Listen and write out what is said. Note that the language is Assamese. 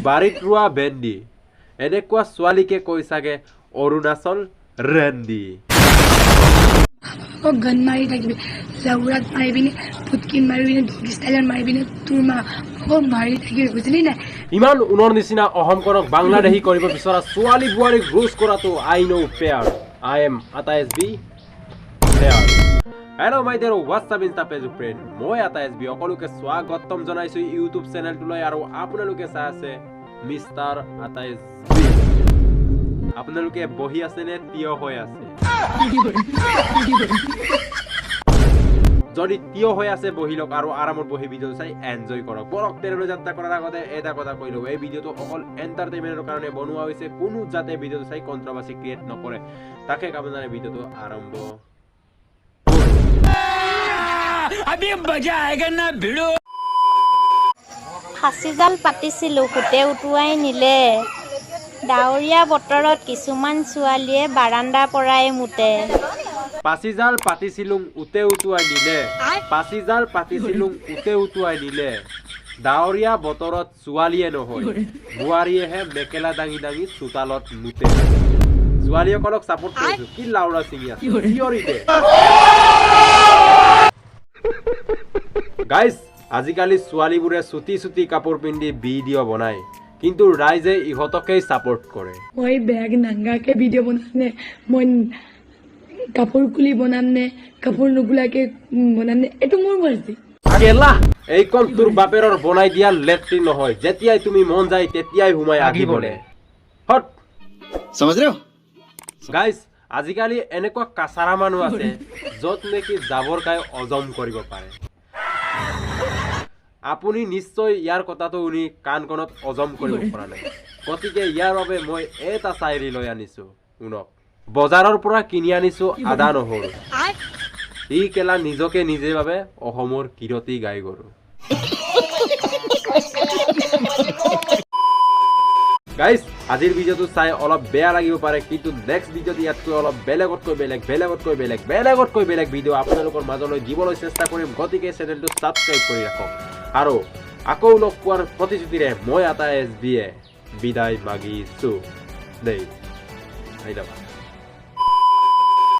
বাৰীত ৰোৱা ভেন্দি এনেকুৱা ছোৱালীকে কৈ চাগে অৰুণাচল ৰেন্দি গন মাৰি থাকিবি লাউৰাত মাৰিবিনে ফুটকিন মাৰিবিনে ডগি ষ্টাইলত মাৰিবিনে তোৰ মা মাৰি থাকিবি বুজিলি নাই ইমান উনৰ নিচিনা অসমখনক বাংলাদেশী কৰিব বিচৰা ছোৱালী বোৱাৰীক ৰোজ কৰাটো I know fair I am Ata S B fair hello' my dear WhatsApp Insta page friend মই আতা এছ বি সকলোকে স্বাগতম জনাইছোঁ ইউটিউব চেনেলটোলৈ আৰু আপোনালোকে চাই আছে মিষ্টাৰ আতা এছ বি আপোনালোকে বহি আছে নে থিয় হৈ আছে যদি থিয় হৈ আছে বহি লওক আৰু আৰামত বহি ভিডিঅ' চাই এনজয় কৰক বৰক ট্ৰেইনলৈ যাত্ৰা কৰাৰ আগতে এটা কথা কৈ লওঁ এই ভিডিঅ'টো অকল এণ্টাৰটেইনমেণ্টৰ কাৰণে বনোৱা হৈছে কোনো যাতে ভিডিঅ'টো চাই কণ্ট্ৰভাৰ্চি ক্ৰিয়েট নকৰে তাকে কামনাৰে ভিডিঅ'টো আৰম্ভ अभी मजा आएगा ना भिड़ो ফাঁচিজাল পাতিছিলোঁ সুতে উটুৱাই নিলে ডাৱৰীয়া বতৰত কিছুমান ছোৱালীয়ে বাৰাণ্ডাৰ পৰাই মুতে পাচিজাল পাতিছিলুং উতে উটুৱাই নিলে পাচিজাল পাতিছিলুং উতে উটুৱাই নিলে ডাৱৰীয়া বতৰত ছোৱালীয়ে নহয় বোৱাৰীয়েহে মেকেলা দাঙি দাঙি চোতালত মুতে ছোৱালীসকলক ছাপোৰ্ট কৰিছোঁ কি লাউৰা ছিঙি আছে গাইজ আজিকালি ছোৱালীবোৰে চুটি চুটি কাপোৰ পিন্ধি ভিডিঅ' বনায় কিন্তু ৰাইজে ইহঁতকেই ছাপোৰ্ট কৰে মই বেগ নাংগাকে ভিডিঅ' বনাম নে মই কাপোৰ খুলি বনাম নে কাপোৰ নুগুলাকে বনাম নে এইটো মোৰ মৰ্জি আগেলা এইকণ তোৰ বাপেৰৰ বনাই দিয়া লেট্ৰিন নহয় যেতিয়াই তুমি মন যায় তেতিয়াই সোমাই আগিবলে হট समझ रहे हो গাইজ আজিকালি এনেকুৱা কাছাৰা মানুহ আছে য'ত নেকি জাবৰ খাই হজম কৰিব পাৰে আপুনি নিশ্চয় ইয়াৰ কথাটো শুনি কাণখনত হজম কৰিব পৰা নাই গতিকে ইয়াৰ বাবে মই এটা চাইৰি লৈ আনিছো শুনক বজাৰৰ পৰা কিনি আনিছো আদা নহৰু ই কেলা নিজকে নিজে বাবে অসমৰ কিৰতি গাই গৰু গাইজ আজিৰ ভিডিঅ'টো চাই অলপ বেয়া লাগিব পাৰে কিন্তু নেক্সট ভিডিঅ'ত ইয়াতকৈ অলপ বেলেগতকৈ বেলেগ ভিডিঅ' আপোনালোকৰ মাজলৈ দিবলৈ চেষ্টা কৰিম গতিকে চেনেলটো ছাবস্ক্ৰাইব কৰি ৰাখক আৰু আকৌ লগ পোৱাৰ প্ৰতিশ্ৰুতিৰে মই আতা এছ বিয়ে বিদায় মাগিছোঁ দেই ধন্যবাদ